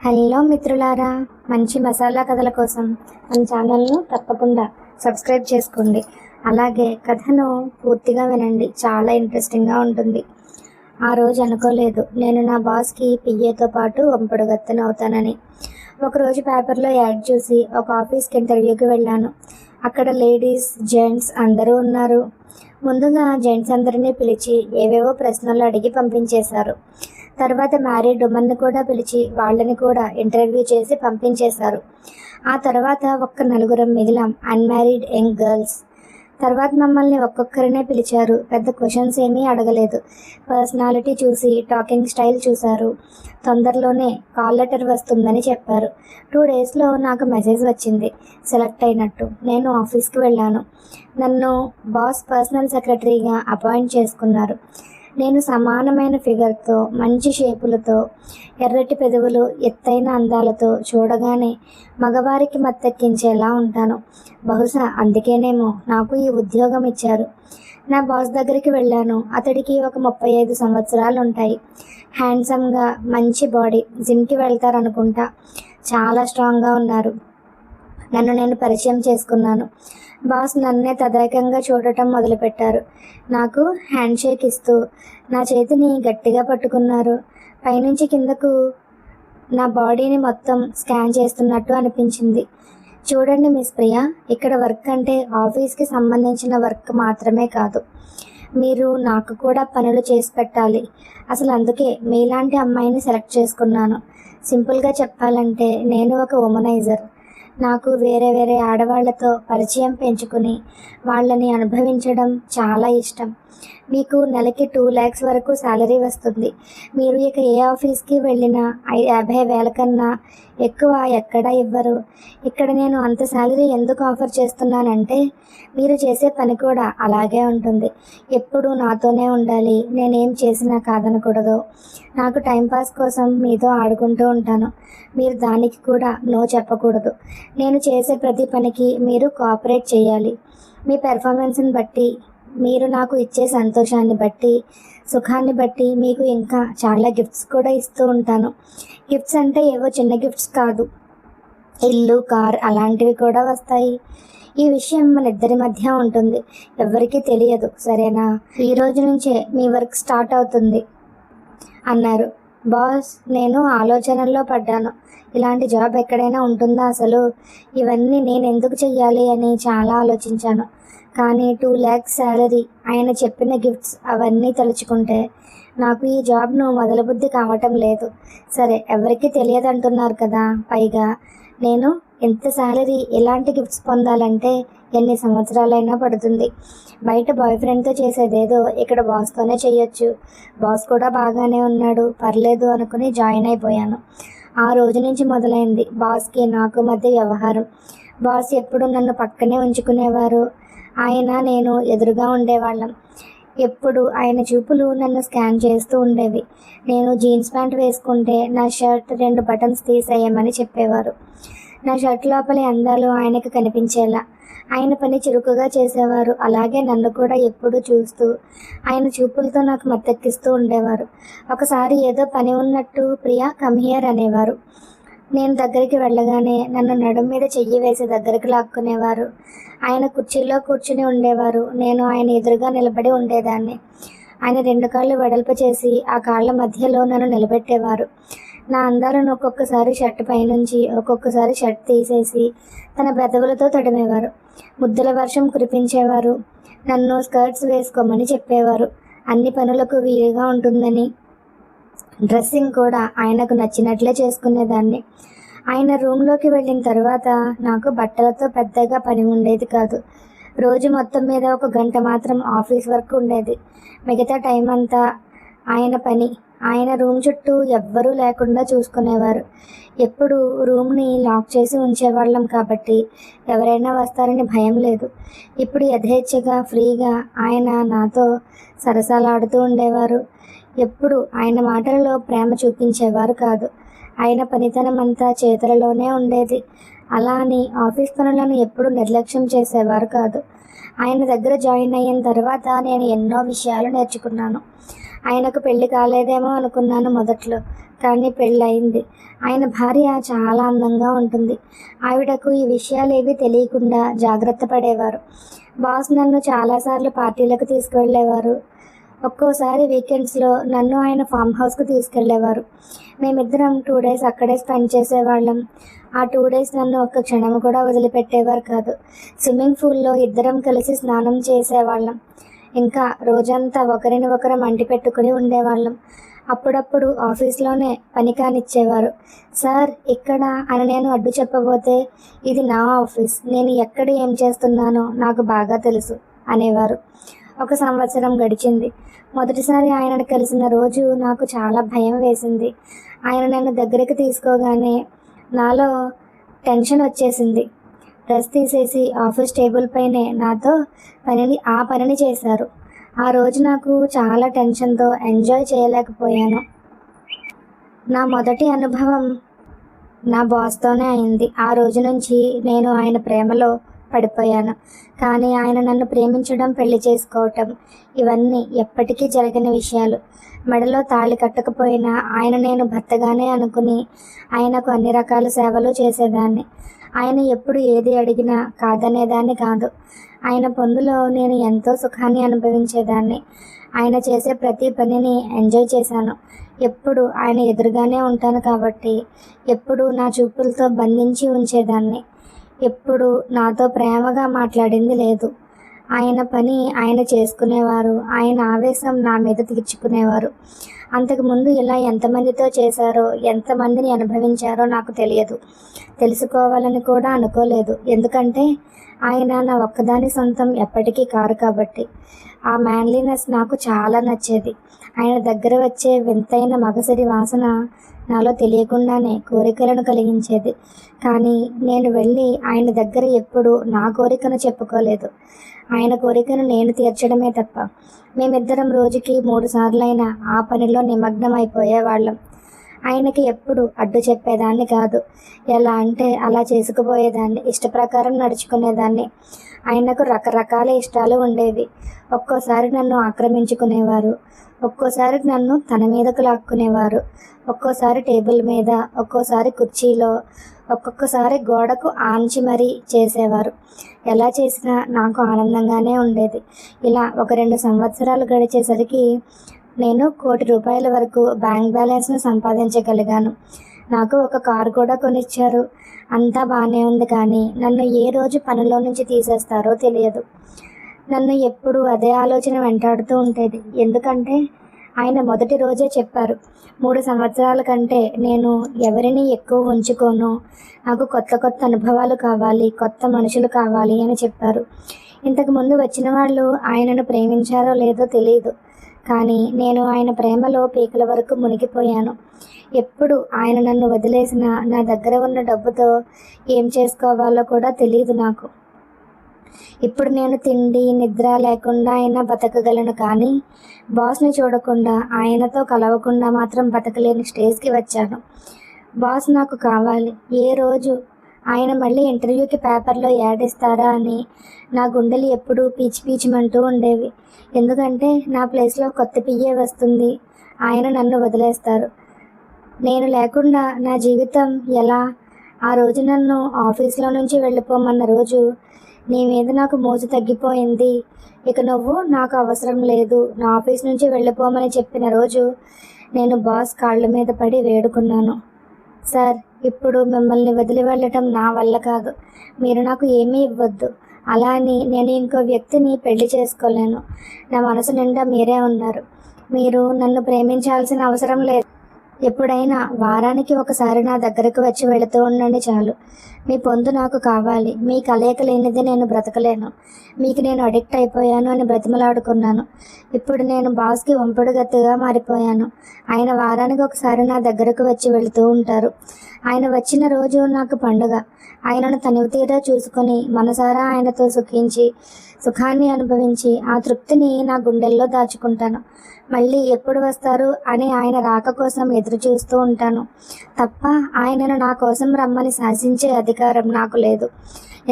Hello మిత్రులారా, మంచి మసాలా కథల కోసం మన ఛానల్ను తప్పకుండా సబ్స్క్రైబ్ చేసుకోండి. అలాగే కథను పూర్తిగా వినండి, చాలా ఇంట్రెస్టింగ్గా ఉంటుంది. ఆ రోజు అనుకోలేదు నేను నా బాస్కి పిఏతో పాటు వంపుడుగత్తెను అవుతానని. ఒకరోజు పేపర్లో యాడ్ చూసి ఒక ఆఫీస్కి ఇంటర్వ్యూకి వెళ్ళాను. అక్కడ లేడీస్, జెంట్స్ అందరూ ఉన్నారు. ముందుగా జెంట్స్ అందరినీ పిలిచి ఏవేవో ప్రశ్నలు అడిగి పంపించేశారు. తర్వాత మ్యారీడ్ ఉమెన్ని కూడా పిలిచి వాళ్ళని కూడా ఇంటర్వ్యూ చేసి పంపించేశారు. ఆ తర్వాత నలుగురం మిగిలాం, అన్మ్యారీడ్ యంగ్ గర్ల్స్. తర్వాత మమ్మల్ని ఒక్కొక్కరినే పిలిచారు. పెద్ద క్వశ్చన్స్ ఏమీ అడగలేదు. పర్సనాలిటీ చూసి, టాకింగ్ స్టైల్ చూశారు. తొందరలోనే కాల్ లెటర్ వస్తుందని చెప్పారు. 2 డేస్లో నాకు మెసేజ్ వచ్చింది, సెలెక్ట్ అయినట్టు. నేను ఆఫీస్కి వెళ్ళాను. నన్ను బాస్ పర్సనల్ సెక్రటరీగా అపాయింట్ చేసుకున్నారు. నేను సమానమైన ఫిగర్తో, మంచి షేపులతో, ఎర్రటి పెదవులు, ఎత్తైన అందాలతో చూడగానే మగవారికి మత్తెక్కించేలా ఉంటాను. బహుశా అందుకేనేమో నాకు ఈ ఉద్యోగం ఇచ్చారు. నా బాస్ దగ్గరికి వెళ్ళాను. అతడికి ఒక 35 సంవత్సరాలు ఉంటాయి. హ్యాండ్సమ్గా, మంచి బాడీ. జిమ్కి వెళ్తారనుకుంటా. చాలా స్ట్రాంగ్గా ఉన్నారు. నన్ను నేను పరిచయం చేసుకున్నాను. బాస్ నన్నే తదేకంగా చూడటం మొదలుపెట్టారు. నాకు హ్యాండ్ షేక్ ఇస్తూ నా చేతిని గట్టిగా పట్టుకున్నారు. పైనుంచి కిందకు నా బాడీని మొత్తం స్కాన్ చేస్తున్నట్టు అనిపించింది. చూడండి మిస్ ప్రియా, ఇక్కడ వర్క్ అంటే ఆఫీస్కి సంబంధించిన వర్క్ మాత్రమే కాదు. మీరు నాకు కూడా పనులు చేసి పెట్టాలి. అసలు అందుకే మీలాంటి అమ్మాయిని సెలెక్ట్ చేసుకున్నాను. సింపుల్గా చెప్పాలంటే నేను ఒక ఉమనైజర్. నాకు వేరే వేరే ఆడవాళ్లతో పరిచయం పెంచుకుని వాళ్ళని అనుభవించడం చాలా ఇష్టం. మీకు నెలకి 2 lakhs వరకు శాలరీ వస్తుంది. మీరు ఇక ఏ ఆఫీస్కి వెళ్ళినా 50,000 కన్నా ఎక్కువ ఎక్కడా ఇవ్వరు. ఇక్కడ నేను అంత శాలరీ ఎందుకు ఆఫర్ చేస్తున్నానంటే మీరు చేసే పని కూడా అలాగే ఉంటుంది. ఎప్పుడూ నాతోనే ఉండాలి. నేనేం చేసినా కాదనకూడదు. నాకు టైంపాస్ కోసం మీతో ఆడుకుంటూ ఉంటాను. మీరు దానికి కూడా నో చెప్పకూడదు. నేను చేసే ప్రతి పనికి మీరు కోఆపరేట్ చేయాలి. మీ పెర్ఫార్మెన్స్ని బట్టి, మీరు నాకు ఇచ్చే సంతోషాన్ని బట్టి, సుఖాన్ని బట్టి మీకు ఇంకా చాలా గిఫ్ట్స్ కూడా ఇస్తూ ఉంటాను. గిఫ్ట్స్ అంటే ఏవో చిన్న గిఫ్ట్స్ కాదు, ఇల్లు, కార్ అలాంటివి కూడా వస్తాయి. ఈ విషయం మన ఇద్దరి మధ్య ఉంటుంది, ఎవరికీ తెలియదు, సరేనా? ఈ రోజు నుంచే మీ వర్క్ స్టార్ట్ అవుతుంది అన్నారు బాస్. నేను ఆలోచనల్లో పడ్డాను. ఇలాంటి జాబ్ ఎక్కడైనా ఉంటుందా అసలు? ఇవన్నీ నేను ఎందుకు చెయ్యాలి అని చాలా ఆలోచించాను. కానీ 2 lakhs శాలరీ, ఆయన చెప్పిన గిఫ్ట్స్ అవన్నీ తలుచుకుంటే నాకు ఈ జాబ్ను మొదలుబుద్ధి కావటం లేదు. సరే, ఎవరికీ తెలియదంటున్నారు కదా. పైగా నేను ఎంత శాలరీ, ఎలాంటి గిఫ్ట్స్ పొందాలంటే ఎన్ని సంవత్సరాలైనా పడుతుంది. బయట బాయ్ ఫ్రెండ్తో చేసేదేదో ఇక్కడ బాస్తోనే చెయ్యొచ్చు. బాస్ కూడా బాగానే ఉన్నాడు, పర్లేదు అనుకుని జాయిన్ అయిపోయాను. ఆ రోజు నుంచి మొదలైంది బాస్కి నాకు మధ్య వ్యవహారం. బాస్ ఎప్పుడు నన్ను పక్కనే ఉంచుకునేవారు. ఆయన, నేను ఎదురుగా ఉండేవాళ్ళం. ఎప్పుడు ఆయన చూపులు నన్ను స్కాన్ చేస్తూ ఉండేవి. నేను జీన్స్ ప్యాంట్ వేసుకుంటే నా షర్ట్ 2 బటన్స్ తీసేయమని చెప్పేవారు. నా షర్ట్ లోపలి అందాలు ఆయనకు కనిపించేలా ఆయన పని చురుకుగా చేసేవారు. అలాగే నన్ను కూడా ఎప్పుడు చూస్తూ ఆయన చూపులతో నాకు మత్తెక్కిస్తూ ఉండేవారు. ఒకసారి ఏదో పని ఉన్నట్టు ప్రియా కమ్ హియర్ అనేవారు. నేను దగ్గరికి వెళ్ళగానే నన్ను నడుం మీద చెయ్యి వేసి దగ్గరికి లాక్కునేవారు. ఆయన కుర్చీలో కూర్చుని ఉండేవారు. నేను ఆయన ఎదురుగా నిలబడి ఉండేదాన్ని. ఆయన 2 కాళ్ళు వెడల్పు చేసి ఆ కాళ్ళ మధ్యలో నన్ను నిలబెట్టేవారు. నా అందాలను ఒక్కొక్కసారి షర్ట్ పైనుంచి, ఒక్కొక్కసారి షర్ట్ తీసేసి తన పెదవులతో తడిమేవారు. ముద్దుల వర్షం కురిపించేవారు. నన్ను స్కర్ట్స్ వేసుకోమని చెప్పేవారు. అన్ని పనులకు వీలుగా ఉంటుందని. డ్రెస్సింగ్ కూడా ఆయనకు నచ్చినట్లే చేసుకునేదాన్ని. ఆయన రూమ్లోకి వెళ్ళిన తర్వాత నాకు బట్టలతో పెద్దగా పని ఉండేది కాదు. రోజు మొత్తం మీద 1 గంట మాత్రం ఆఫీస్ వర్క్ ఉండేది. మిగతా టైం అంతా ఆయన పని. ఆయన రూమ్ చుట్టూ ఎవ్వరూ లేకుండా చూసుకునేవారు. ఎప్పుడు రూమ్ని లాక్ చేసి ఉంచేవాళ్ళం కాబట్టి ఎవరైనా వస్తారని భయం లేదు. ఇప్పుడు యథేచ్ఛగా, ఫ్రీగా ఆయన నాతో సరసాలాడుతూ ఉండేవారు. ఎప్పుడు ఆయన మాటలలో ప్రేమ చూపించేవారు కాదు. ఆయన పనితనం అంతా చేతులలోనే ఉండేది. అలా అని ఆఫీస్ పనులను ఎప్పుడు నిర్లక్ష్యం చేసేవారు కాదు. ఆయన దగ్గర జాయిన్ అయిన తర్వాత నేను ఎన్నో విషయాలు నేర్చుకున్నాను. ఆయనకు పెళ్లి కాలేదేమో అనుకున్నాను మొదట్లో, కానీ పెళ్ళయింది. ఆయన భార్య చాలా అందంగా ఉంటుంది. ఆవిడకు ఈ విషయాలేవీ తెలియకుండా జాగ్రత్త పడేవారు. బాస్ నన్ను చాలాసార్లు పార్టీలకు తీసుకువెళ్ళేవారు. ఒక్కోసారి వీకెండ్స్లో నన్ను ఆయన ఫామ్ హౌస్కు తీసుకెళ్లేవారు. మేమిద్దరం 2 days అక్కడే స్పెండ్ చేసేవాళ్ళం. ఆ 2 days నన్ను ఒక్క క్షణం కూడా వదిలిపెట్టేవారు కాదు. స్విమ్మింగ్ పూల్లో ఇద్దరం కలిసి స్నానం చేసేవాళ్ళం. ఇంకా రోజంతా ఒకరిని ఒకరం అంటి పెట్టుకుని ఉండేవాళ్ళం. అప్పుడప్పుడు ఆఫీస్లోనే పని కానిచ్చేవారు. సార్ ఇక్కడ అని నేను అడ్డు చెప్పబోతే, ఇది నా ఆఫీస్, నేను ఎక్కడ ఏం చేస్తున్నానో నాకు బాగా తెలుసు అనేవారు. 1 సంవత్సరం గడిచింది. మొదటిసారి ఆయనను కలిసిన రోజు నాకు చాలా భయం వేసింది. ఆయన నన్ను దగ్గరికి తీసుకోగానే నాలో టెన్షన్ వచ్చేసింది. డ్రెస్ తీసేసి ఆఫీస్ టేబుల్ పైనే నాతో ఆ పనిని చేశారు. ఆ రోజు నాకు చాలా టెన్షన్తో ఎంజాయ్ చేయలేకపోయాను. నా మొదటి అనుభవం నా బాస్తోనే అయింది. ఆ రోజు నుంచి నేను ఆయన ప్రేమలో పడిపోయాను. కానీ ఆయన నన్ను ప్రేమించడం, పెళ్లి చేసుకోవటం ఇవన్నీ ఎప్పటికీ జరగని విషయాలు. మెడలో తాళి కట్టకపోయినా ఆయన నేను భర్తగానే అనుకుని ఆయనకు అన్ని రకాల సేవలు చేసేదాన్ని. ఆయన ఎప్పుడు ఏది అడిగినా కాదనేదాన్ని కాదు. ఆయన పొందులో నేను ఎంతో సుఖాన్ని అనుభవించేదాన్ని. ఆయన చేసే ప్రతి పనిని ఎంజాయ్ చేశాను. ఎప్పుడు ఆయన ఎదురుగానే ఉంటాను కాబట్టి ఎప్పుడు నా చూపులతో బంధించి ఉంచేదాన్ని. ఎప్పుడు నాతో ప్రేమగా మాట్లాడింది లేదు. ఆయన పని ఆయన చేసుకునేవారు. ఆయన ఆవేశం నా మీద తీర్చుకునేవారు. అంతకుముందు ఇలా ఎంతమందితో చేశారో, ఎంతమందిని అనుభవించారో నాకు తెలియదు. తెలుసుకోవాలని కూడా అనుకోలేదు. ఎందుకంటే ఆయన నా ఒక్కదాని సొంతం ఎప్పటికీ కారు కాబట్టి. ఆ మ్యాన్లీనెస్ నాకు చాలా నచ్చేది. ఆయన దగ్గర వచ్చే వింతైన మగసిరి వాసన నాలో తెలియకుండానే కోరికలను కలిగించేది. కానీ నేను వెళ్ళి ఆయన దగ్గర ఎప్పుడు నా కోరికను చెప్పుకోలేదు. ఆయన కోరికను నేను తీర్చడమే తప్ప. మేమిద్దరం రోజుకి 3 సార్లైనా ఆ పనిలో నిమగ్నం అయిపోయేవాళ్ళం. ఆయనకి ఎప్పుడు అడ్డు చెప్పేదాన్ని కాదు. ఎలా అంటే అలా చేసుకుపోయేదాన్ని. ఇష్టప్రకారం నడుచుకునేదాన్ని. ఆయనకు రకరకాల ఇష్టాలు ఉండేవి. ఒక్కోసారి నన్ను ఆక్రమించుకునేవారు. ఒక్కోసారి నన్ను తన మీదకు లాక్కునేవారు. ఒక్కోసారి టేబుల్ మీద, ఒక్కోసారి కుర్చీలో, ఒక్కొక్కసారి గోడకు ఆంచి మరీ చేసేవారు. ఎలా చేసినా నాకు ఆనందంగానే ఉండేది. ఇలా 1-2 సంవత్సరాలు గడిచేసరికి నేను ₹1,00,00,000 వరకు బ్యాంక్ బ్యాలెన్స్ను సంపాదించగలిగాను. నాకు ఒక కారు కూడా కొనిచ్చారు. అంతా బాగానే ఉంది. కానీ నన్ను ఏ రోజు పనిలో నుంచి తీసేస్తారో తెలియదు. నన్ను ఎప్పుడు అదే ఆలోచన వెంటాడుతూ ఉండేది. ఎందుకంటే ఆయన మొదటి రోజే చెప్పారు, 3 సంవత్సరాల కంటే నేను ఎవరిని ఎక్కువ ఉంచుకోను, నాకు కొత్త కొత్త అనుభవాలు కావాలి, కొత్త మనుషులు కావాలి అని చెప్పారు. ఇంతకుముందు వచ్చిన వాళ్ళు ఆయనను ప్రేమించారో లేదో తెలియదు. కానీ నేను ఆయన ప్రేమలో పీకల వరకు మునిగిపోయాను. ఎప్పుడు ఆయన నన్ను వదిలేసిన నా దగ్గర ఉన్న డబ్బుతో ఏం చేసుకోవాలో కూడా తెలియదు నాకు. ఇప్పుడు నేను తిండి నిద్ర లేకుండా అయినా బతకగలను. కానీ బాస్ని చూడకుండా, ఆయనతో కలవకుండా మాత్రం బతకలేని స్టేజ్కి వచ్చాను. బాస్ నాకు కావాలి. ఏ రోజు ఆయన మళ్ళీ ఇంటర్వ్యూకి పేపర్లో యాడ్ ఇస్తారా అని నా గుండెలు ఎప్పుడూ పీచిమంటూ ఉండేవి. ఎందుకంటే నా ప్లేస్లో కొత్త పిఏ వస్తుంది. ఆయన నన్ను వదిలేస్తారు. నేను లేకుండా నా జీవితం ఎలా? ఆ రోజు నన్ను ఆఫీస్లో నుంచి వెళ్ళిపోమన్న రోజు, నీ మీద నాకు మోజు తగ్గిపోయింది, ఇక నువ్వు నాకు అవసరం లేదు, నా ఆఫీస్ నుంచి వెళ్ళిపోమని చెప్పిన రోజు నేను బాస్ కాళ్ళ మీద పడి వేడుకున్నాను. సార్, ఇప్పుడు మిమ్మల్ని వదిలి వెళ్ళటం నా వల్ల కాదు. మీరు నాకు ఏమీ ఇవ్వద్దు. అలా అని నేను ఇంకో వ్యక్తిని పెళ్లి చేసుకోలేను. నా మనసు నిండా మీరే ఉన్నారు. మీరు నన్ను ప్రేమించాల్సిన అవసరం లేదు. ఎప్పుడైనా వారానికి ఒకసారి నా దగ్గరకు వచ్చి వెళుతూ ఉండండి చాలు. మీ పొందు నాకు కావాలి. మీ కలయిక లేనిదే నేను బ్రతకలేను. మీకు నేను అడిక్ట్ అయిపోయాను అని బ్రతిమలాడుకున్నాను. ఇప్పుడు నేను బాస్కి వంపుడు గత్తిగా మారిపోయాను. ఆయన వారానికి ఒకసారి నా దగ్గరకు వచ్చి వెళుతూ ఉంటారు. ఆయన వచ్చిన రోజు నాకు పండుగ. ఆయనను తనివి తీరా చూసుకొని మనసారా ఆయనతో సుఖాన్ని అనుభవించి ఆ తృప్తిని నా గుండెల్లో దాచుకుంటాను. మళ్ళీ ఎప్పుడు వస్తారు అని ఆయన రాక కోసం ఎదురు చూస్తూ ఉంటాను తప్ప ఆయనను నా కోసం రమ్మని శాసించే అధికారం నాకు లేదు.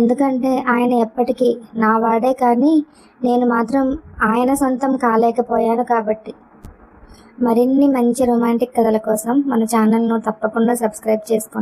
ఎందుకంటే ఆయన ఎప్పటికీ నా వాడే, కానీ నేను మాత్రం ఆయన సొంతం కాలేకపోయాను కాబట్టి. మరిన్ని మంచి రొమాంటిక్ కథల కోసం మన ఛానల్ను తప్పకుండా సబ్స్క్రైబ్ చేసుకోండి.